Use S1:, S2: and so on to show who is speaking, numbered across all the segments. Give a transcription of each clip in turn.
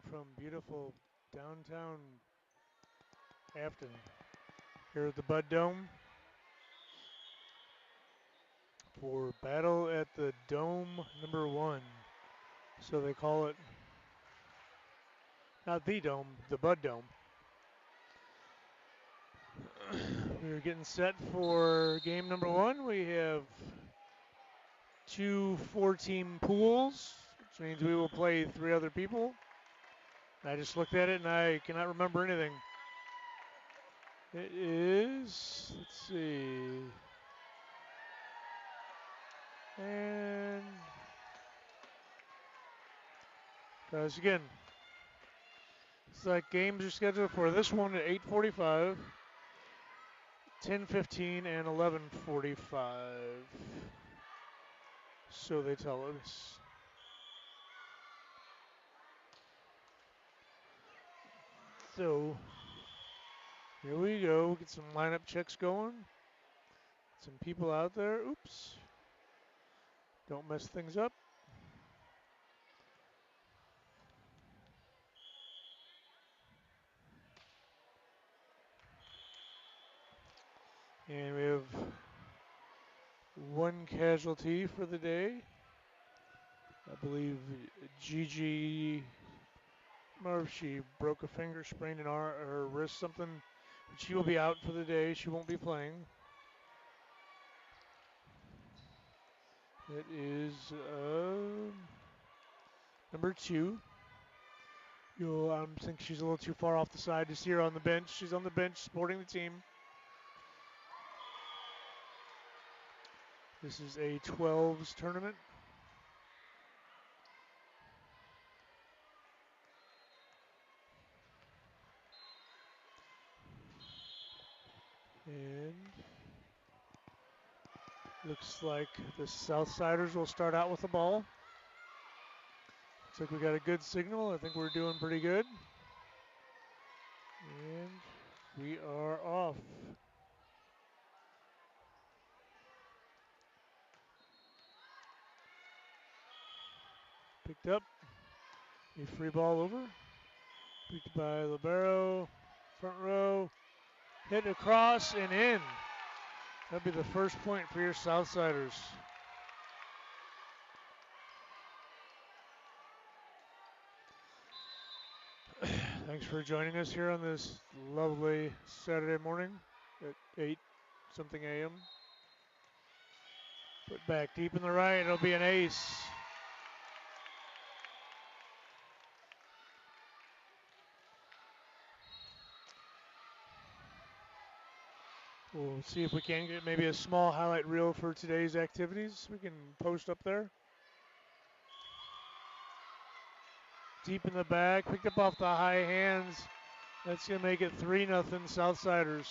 S1: from beautiful downtown Afton here at the Bud Dome for Battle at the Dome #1. So they call it, not the Dome, the Bud Dome. We're getting set for game #1. We have two 4-team pools, which means we will play 3 other people. I just looked at it and I cannot remember anything. It is, let's see, and guys, again, it's like games are scheduled for this one at 8:45, 10:15, and 11:45. So they tell us. So here we go. Get some lineup checks going. Some people out there. Oops. Don't mess things up. And we have one casualty for the day. I believe Gigi Marv, she broke a finger, sprained an arm, her wrist, something. She will be out for the day. She won't be playing. It is #2. I think she's a little too far off the side to see her on the bench. She's on the bench supporting the team. This is a 12s tournament. And looks like the Southsiders will start out with the ball. Looks like we got a good signal. I think we're doing pretty good. And we are off. Picked up. A free ball over. Picked by Libero. Front row. Hit across and in. That'll be the first point for your Southsiders. Thanks for joining us here on this lovely Saturday morning at 8 something a.m. Put back deep in the right. It'll be an ace. We'll see if we can get maybe a small highlight reel for today's activities. We can post up there. Deep in the back, picked up off the high hands. That's going to make it 3-0 Southsiders.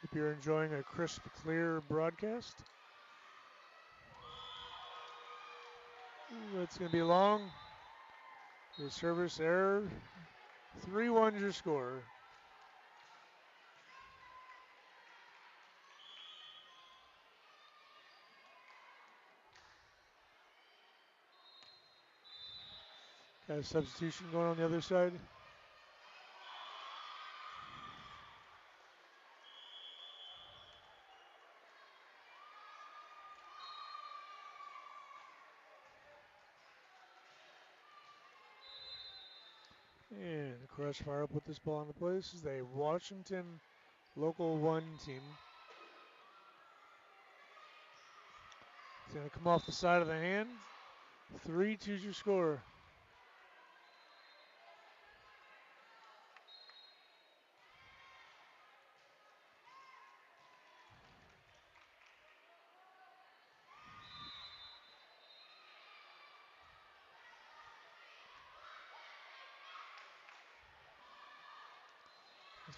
S1: Hope you're enjoying a crisp, clear broadcast. It's going to be long. The service error. 3-1 your score. Got a substitution going on the other side. And the Crossfire will put this ball into place. This is a Washington Local 1 team. It's going to come off the side of the hand. 3-2 your score.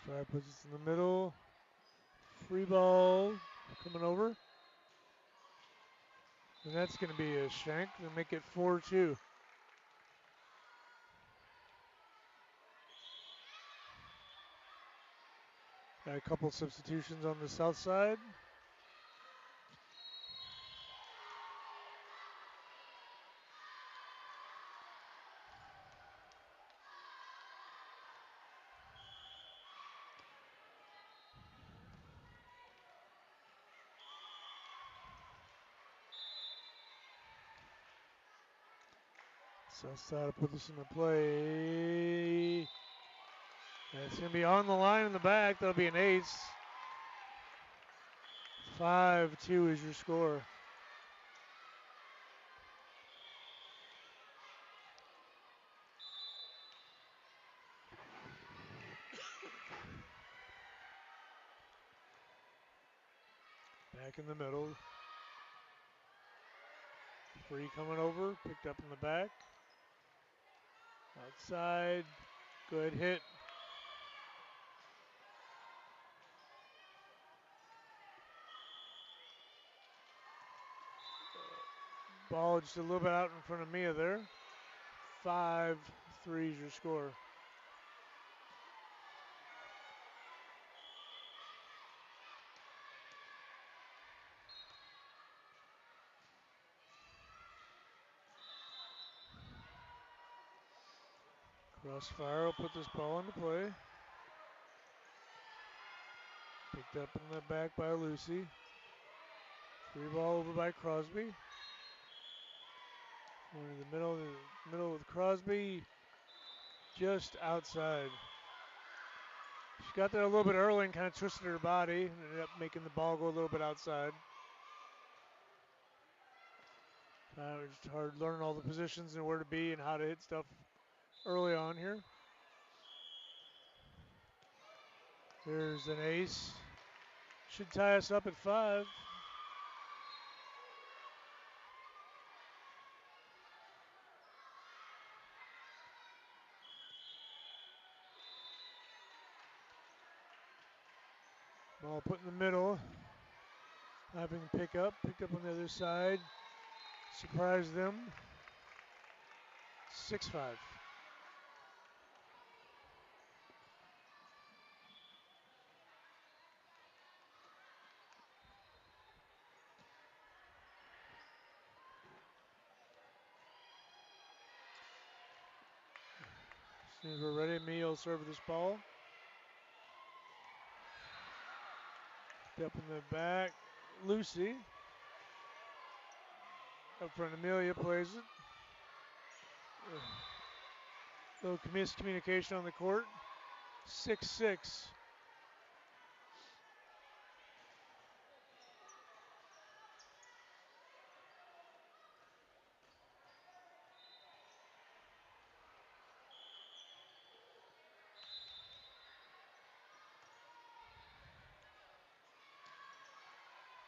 S1: Crossfire puts it in the middle. Free ball coming over. And that's going to be a shank to make it 4-2. Got a couple substitutions on the south side. Southside will put this into play. It's going to be on the line in the back. That'll be an ace. 5-2 is your score. Back in the middle. Free coming over. Picked up in the back. Outside. Good hit. Ball just a little bit out in front of Mia there. 5-3 is your score. Crossfire will put this ball into play. Picked up in the back by Lucy. Free ball over by Crosby. Going to the middle with Crosby. Just outside. She got there a little bit early and kind of twisted her body and ended up making the ball go a little bit outside. It's hard learning all the positions and where to be and how to hit stuff early on here. There's an ace. Should tie us up at 5. Ball put in the middle. Having picked up on the other side. Surprised them. 6-5. As soon as we're ready, Mia will serve this ball. Up in the back, Lucy. Up front, Amelia plays it. Little miscommunication on the court. 6-6.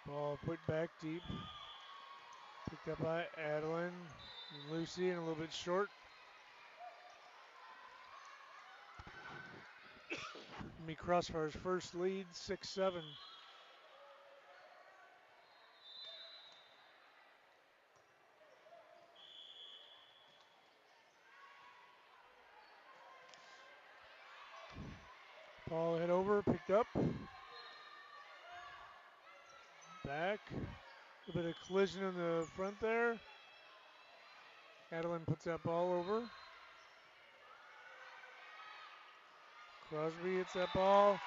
S1: Ball put back deep. Picked up by Adeline and Lucy and a little bit short. Me Crossfire's first lead, 6-7. Ball hit over, picked up. Back. A little bit of collision in the front there. Adeline puts that ball over. Crosby hits that ball,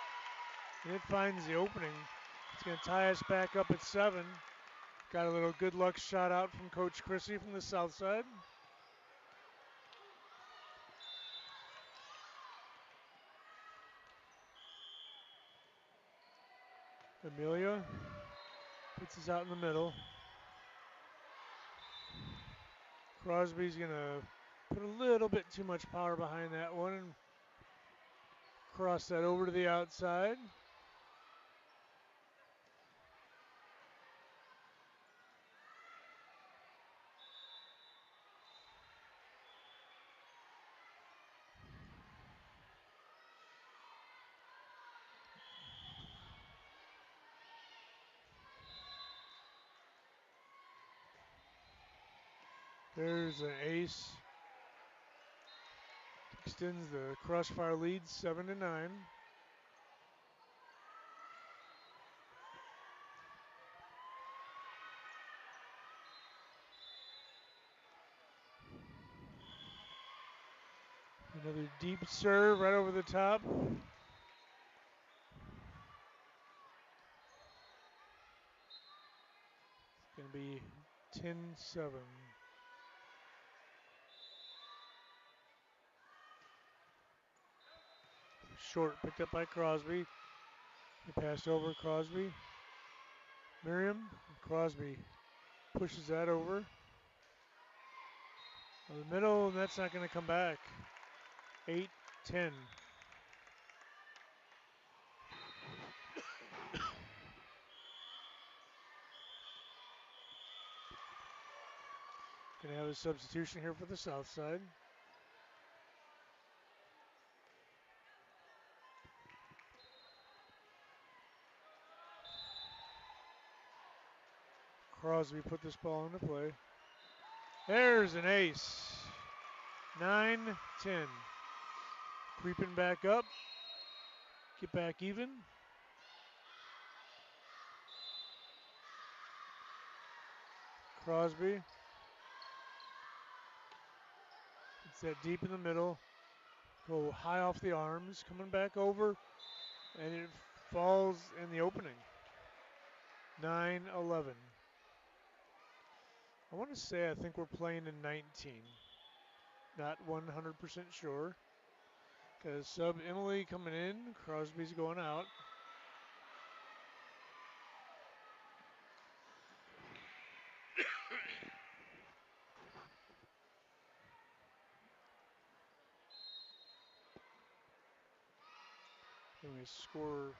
S1: and it finds the opening. It's going to tie us back up at 7. Got a little good luck shot out from Coach Chrissy from the south side. Amelia puts this out in the middle. Crosby's going to put a little bit too much power behind that one and cross that over to the outside. There's an ace. Extends the Crossfire lead 7-9. Another deep serve right over the top. It's going to be 10-7. Short picked up by Crosby. He passed over Crosby. Miriam. Crosby pushes that over. In the middle, and that's not going to come back. 8-10. Going to have a substitution here for the South Side. Crosby put this ball into play. There's an ace. 9-10. Creeping back up. Get back even. Crosby. It's that deep in the middle. Go high off the arms. Coming back over. And it falls in the opening. 9-11. I want to say I think we're playing in 19. Not 100% sure. Because sub Emily coming in. Crosby's going out. Having a score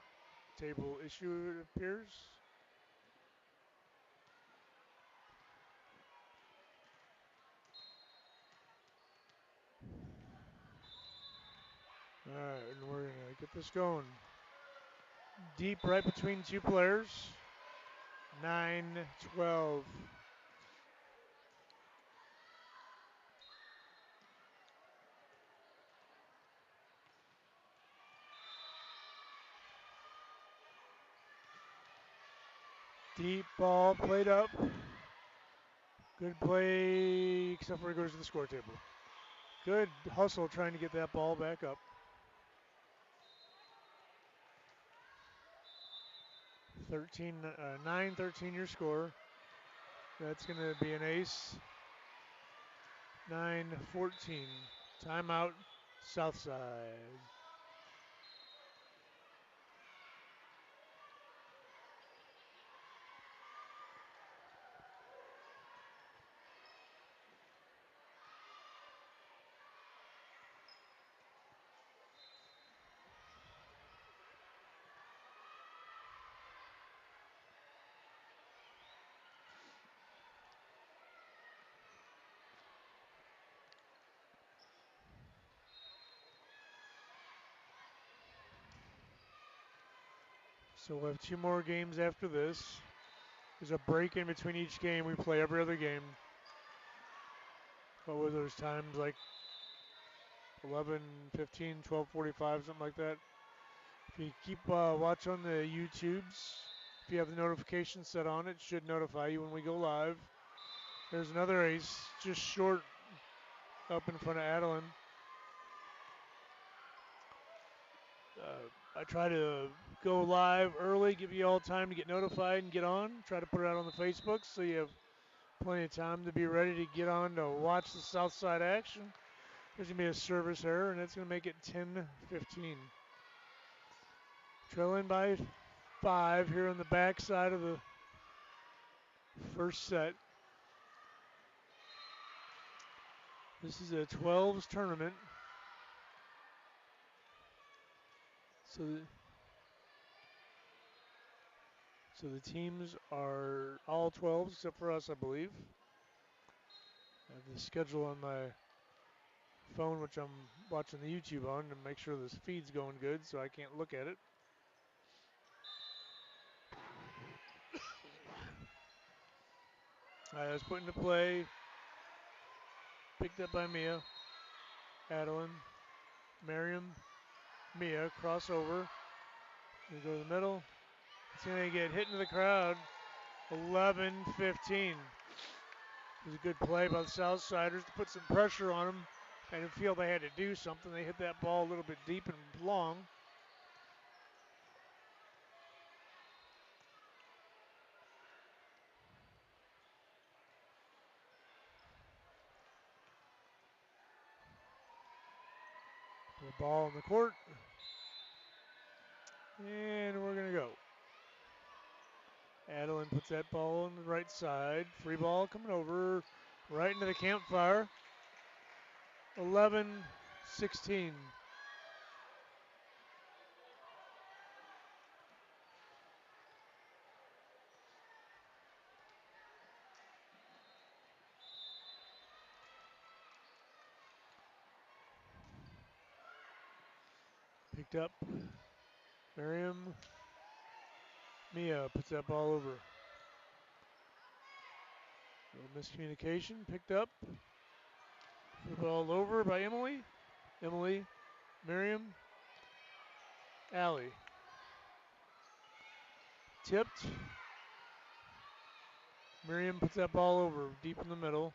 S1: table issue, it appears. All right, and we're going to get this going. Deep right between two players. 9-12. Deep ball played up. Good play, except for it goes to the score table. Good hustle trying to get that ball back up. 9-13 your score. That's going to be an ace. 9-14. Timeout, Southside. So we'll have 2 more games after this. There's a break in between each game. We play every other game. What were those times, like 11, 15, 12:45, something like that? If you keep watch on the YouTubes, if you have the notification set on, it should notify you when we go live. There's another ace, just short up in front of Adeline. I try to go live early, give you all time to get notified and get on. Try to put it out on the Facebook so you have plenty of time to be ready to get on to watch the Southside action. There's going to be a service error, and that's going to make it 10-15. Trailing by 5 here on the back side of the first set. This is a 12s tournament. So the teams are all 12s except for us, I believe. I have the schedule on my phone, which I'm watching the YouTube on, to make sure this feed's going good so I can't look at it. All right, I was put into play. Picked up by Mia. Adeline. Miriam. Mia. Crossover. We go to the middle. It's going to get hit into the crowd. 11-15. It was a good play by the Southsiders to put some pressure on them. I didn't feel they had to do something. They hit that ball a little bit deep and long. The ball in the court. And we're going to go. Adeline puts that ball on the right side. Free ball coming over right into the campfire. 11-16. Picked up. Miriam. Mia puts that ball over. Little miscommunication. Picked up. The ball over by Emily. Emily. Miriam. Allie. Tipped. Miriam puts that ball over deep in the middle.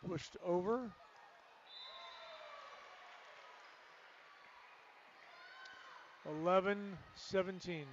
S1: Pushed over. 11-17.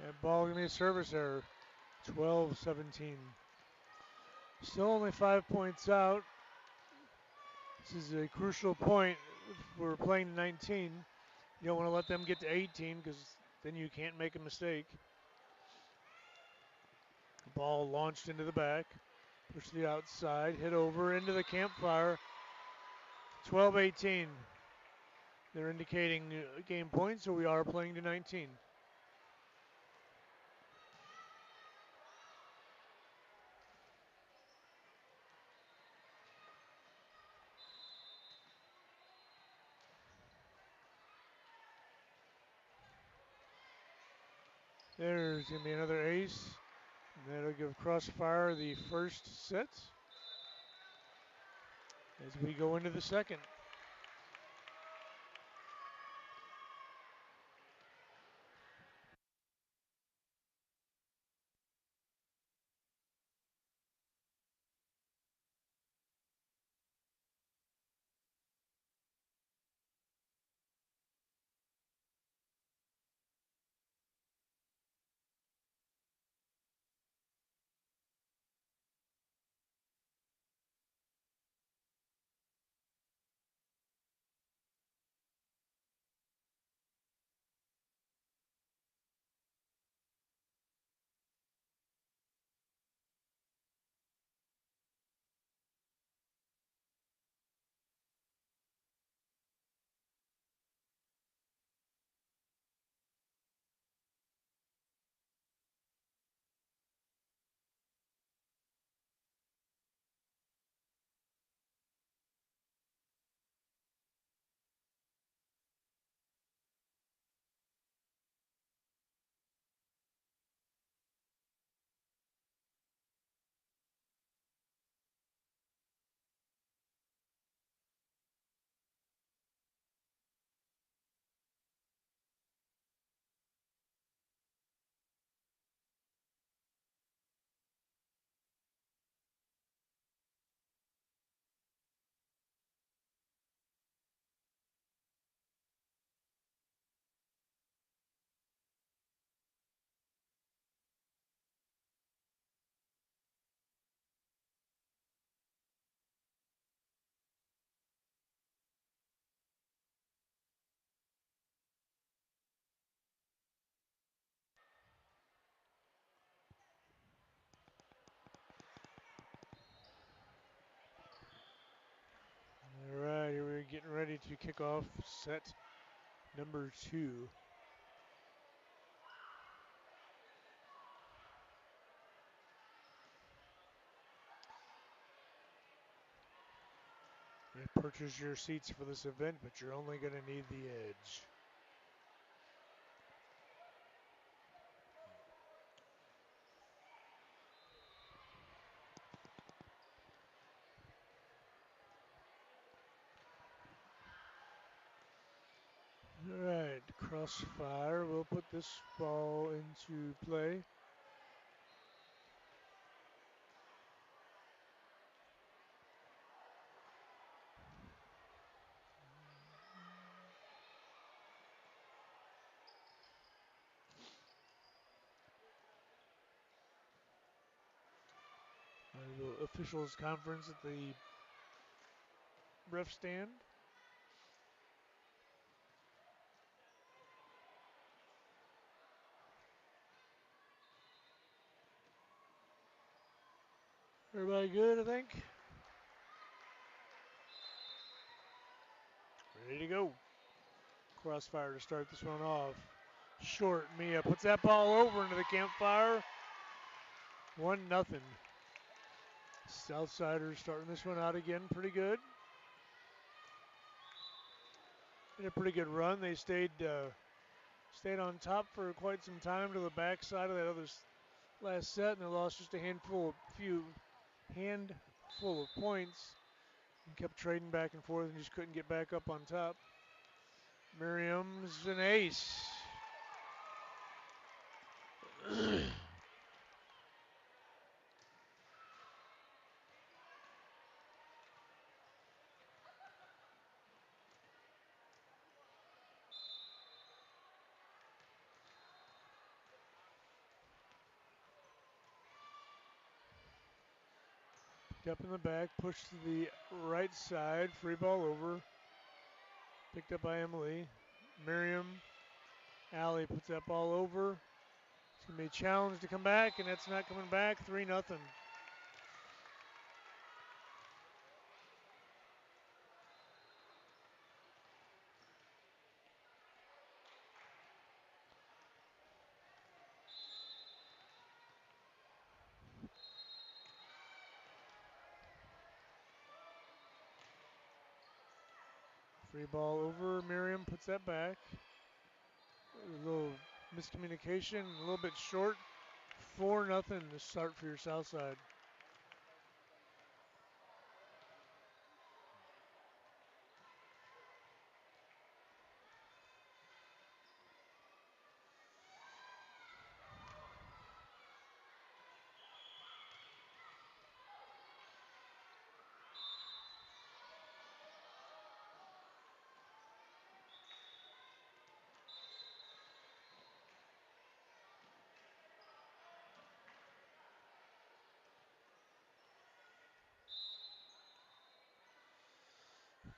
S1: That ball gonna be a service error. 12-17. Still only 5 points out. This is a crucial point. If we're playing 19. You don't want to let them get to 18 because then you can't make a mistake. The ball launched into the back. Push to the outside. Hit over into the campfire. 12-18. They're indicating game points, so we are playing to 19. There's going to be another ace. And that'll give Crossfire the first set as we go into the second. All right, here we're getting ready to kick off set number 2. You purchase your seats for this event, but you're only going to need the edge. Crossfire will put this ball into play. A little officials conference at the ref stand. Everybody good, I think? Ready to go. Crossfire to start this one off. Short, Mia puts that ball over into the campfire. 1-0. Southsiders starting this one out again pretty good. In a pretty good run. They stayed on top for quite some time to the backside of that other last set, and they lost just a handful of points, and kept trading back and forth and just couldn't get back up on top. Miriam's an ace. Picked up in the back, pushed to the right side, free ball over. Picked up by Emily. Miriam, Allie puts that ball over. It's going to be a challenge to come back, and that's not coming back. 3-0. Free ball over. Miriam puts that back. A little miscommunication, a little bit short. 4-0 to start for your Southside.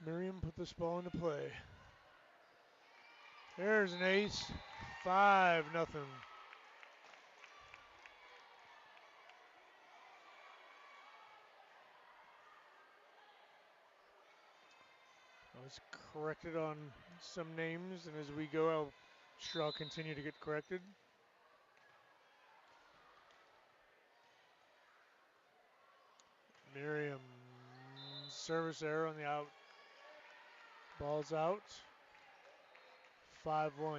S1: Miriam put this ball into play. There's an ace. 5-0. I was corrected on some names, and as we go, I'll continue to get corrected. Miriam, service error on the out. Ball's out. 5-1.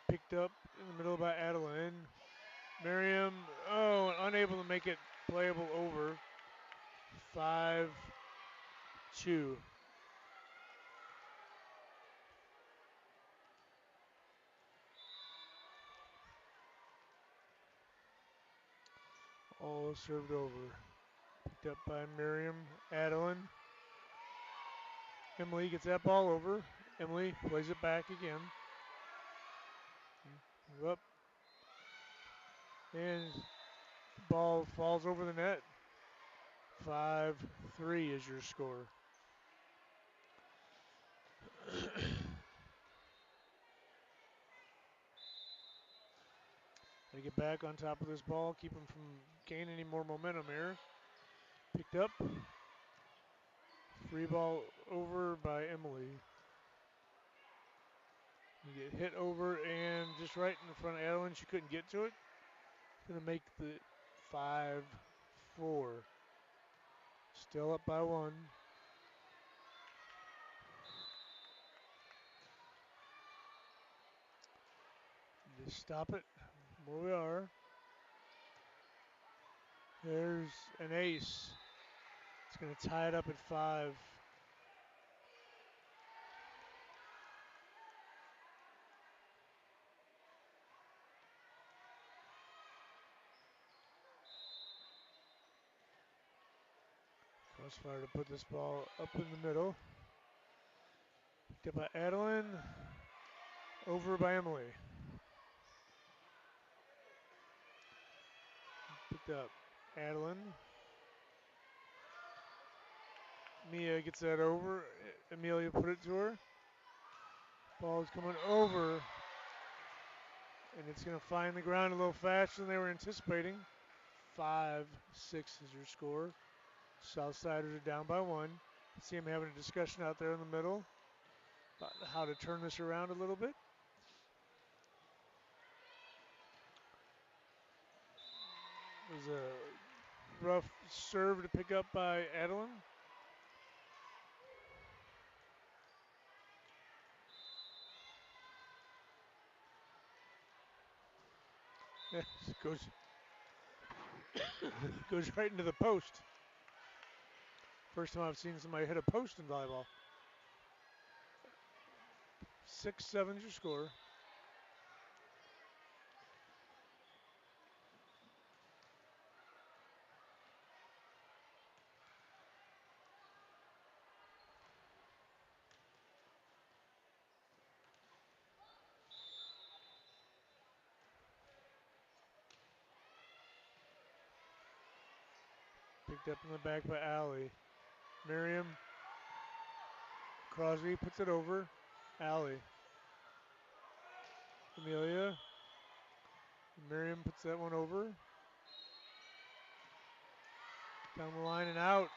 S1: Picked up in the middle by Adeline. Miriam, unable to make it playable over. 5-2. All served over. Picked up by Miriam. Adeline. Emily gets that ball over. Emily plays it back again. Up. And ball falls over the net. 5-3 is your score. Gotta get back on top of this ball, keep him from gaining any more momentum here. Picked up. Free ball over by Emily. You get hit over and just right in front of Adeline. She couldn't get to it. Gonna make the 5-4. Still up by 1. Just stop it. Where we are. There's an ace. It's going to tie it up at 5. Crossfire to put this ball up in the middle. Picked up by Adeline. Over by Emily. Picked up Adeline. Mia gets that over. Amelia put it to her. Ball's coming over. And it's going to find the ground a little faster than they were anticipating. 5-6 is your score. Southsiders are down by 1. See them having a discussion out there in the middle about how to turn this around a little bit. It was a rough serve to pick up by Adeline. goes goes right into the post. First time I've seen somebody hit a post in volleyball. 6-7 is your score. Picked up in the back by Allie. Miriam Crosby puts it over. Allie. Amelia. Miriam puts that one over. Down the line and out.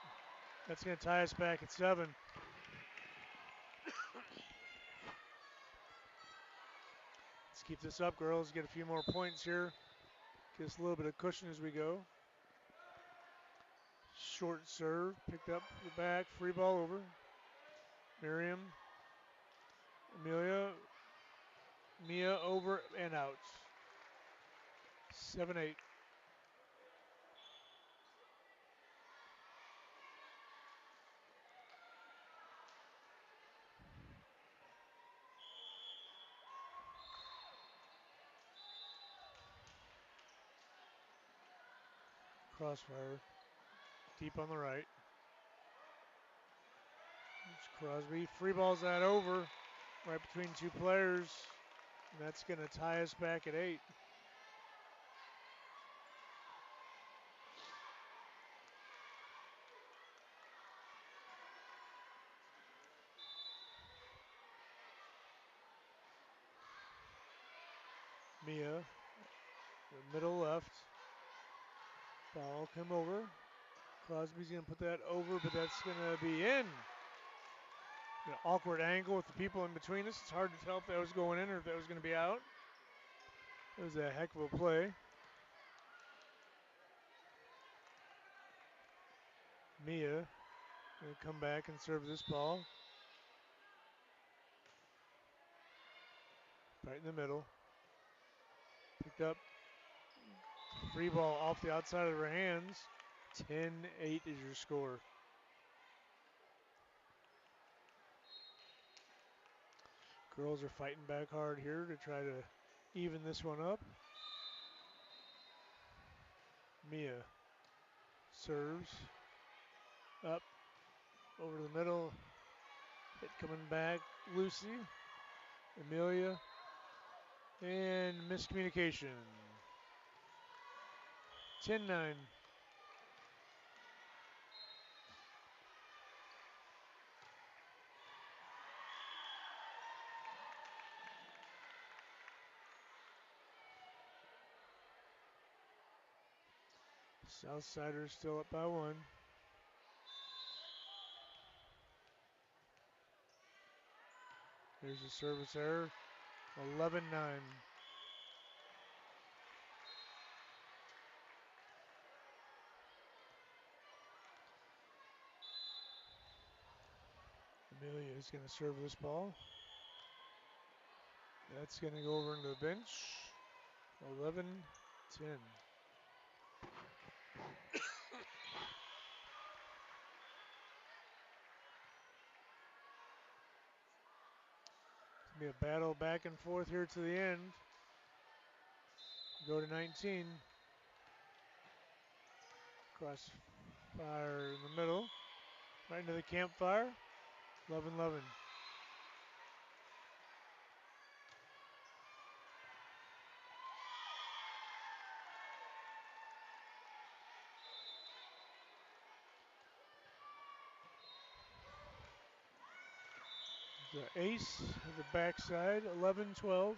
S1: That's going to tie us back at 7. Let's keep this up, girls. Get a few more points here. Get us a little bit of cushion as we go. Short serve. Picked up the back. Free ball over. Miriam. Amelia. Mia over and out. 7-8. Crossfire. Deep on the right. It's Crosby. Free balls that over. Right between two players. And that's going to tie us back at 8. Mia, the middle left. Ball come over. Crosby's going to put that over, but that's going to be in. An awkward angle with the people in between us. It's hard to tell if that was going in or if that was going to be out. It was a heck of a play. Mia going to come back and serve this ball. Right in the middle. Picked up. Free ball off the outside of her hands. 10-8 is your score. Girls are fighting back hard here to try to even this one up. Mia serves. Up. Over the middle. Hit coming back. Lucy. Amelia. And miscommunication. 10-9. Southsiders still up by 1. There's a service error. 11-9. Amelia is going to serve this ball. That's going to go over into the bench. 11-10. Be a battle back and forth here to the end. Go to 19. Crossfire in the middle. Right into the campfire. 11-11. The ace of the backside. 11-12.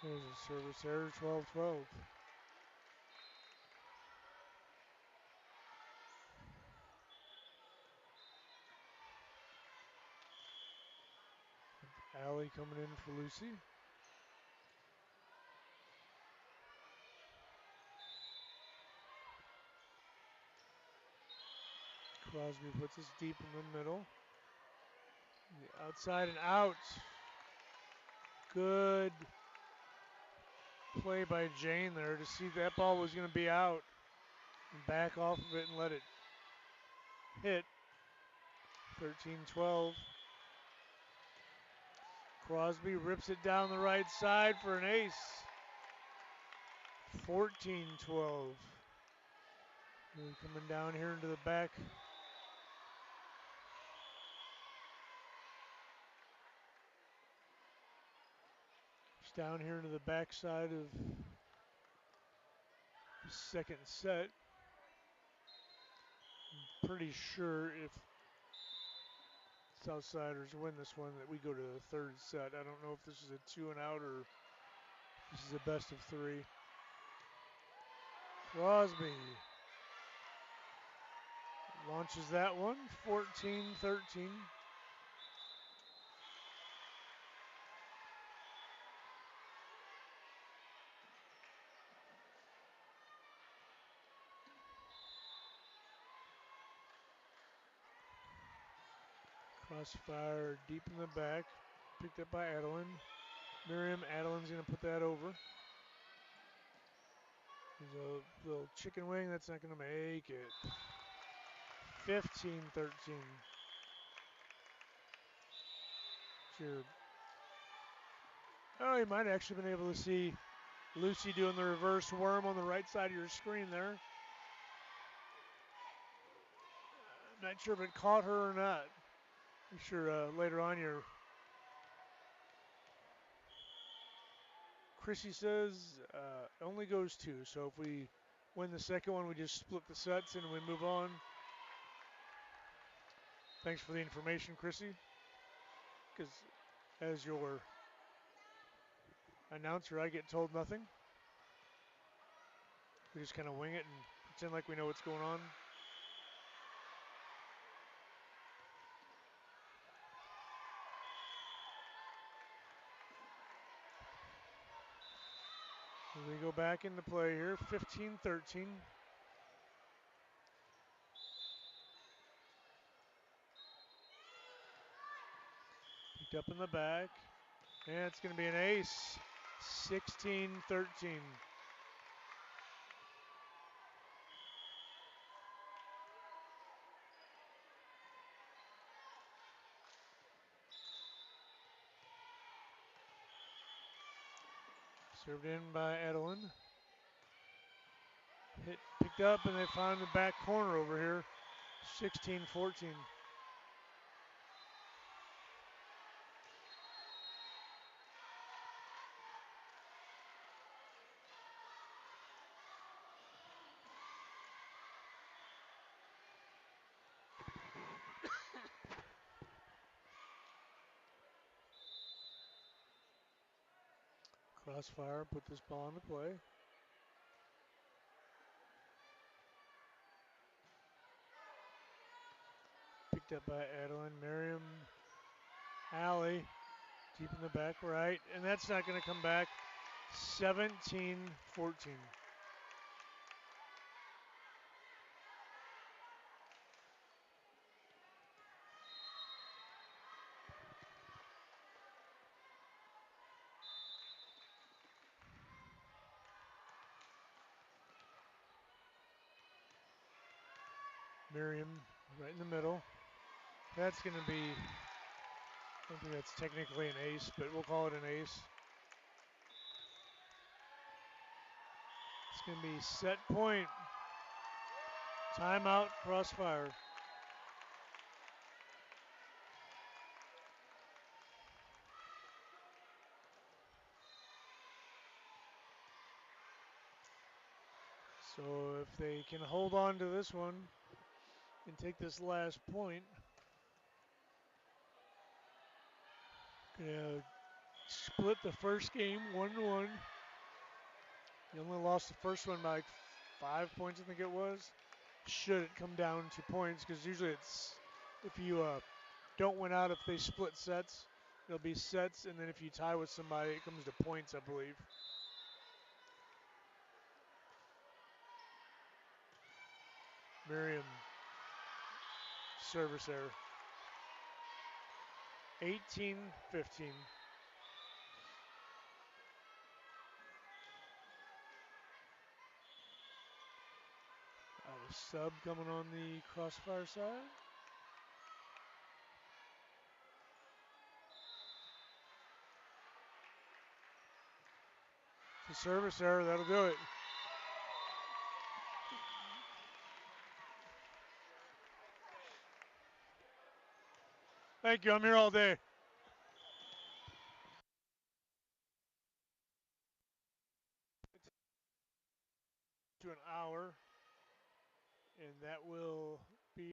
S1: There's a service error. 12-12. Allie coming in for Lucy. Crosby puts us deep in the middle. The outside and out. Good play by Jane there to see that ball was going to be out. And back off of it and let it hit. 13-12. Crosby rips it down the right side for an ace. 14-12. Coming down here into the back. It's down here into the back side of the second set. I'm pretty sure if Southsiders win this one that we go to the third set. I don't know if this is a 2 and out or this is a best of 3. Crosby launches that one, 14-13. Crossfire deep in the back, picked up by Adeline. Miriam, Adeline's going to put that over. There's a little chicken wing that's not going to make it. 15-13. Oh, you might actually been able to see Lucy doing the reverse worm on the right side of your screen there. I'm not sure if it caught her or not. I'm sure later on your Chrissy says only goes 2. So if we win the second one, we just split the sets and we move on. Thanks for the information, Chrissy. Because as your announcer, I get told nothing. We just kind of wing it and pretend like we know what's going on. We go back into play here, 15-13. Picked up in the back, and it's going to be an ace, 16-13. Served in by Adeline. Picked up, and they found the back corner over here, 16-14. Crossfire put this ball into play. Picked up by Adeline. Miriam, Allie, deep in the back right, and that's not going to come back. 17-14. Miriam right in the middle. That's going to be, I don't think that's technically an ace, but we'll call it an ace. It's going to be set point. Timeout, Crossfire. So if they can hold on to this one and take this last point, gonna split the first game 1-1. You only lost the first one by like 5 points, I think it was. Should it come down to points, because usually it's, if you don't win out, if they split sets, it'll be sets, and then if you tie with somebody, it comes to points, I believe. Miriam, service error. 18-15. A sub coming on the Crossfire side. The service error, that'll do it. Thank you, I'm here all day. To an hour, and that will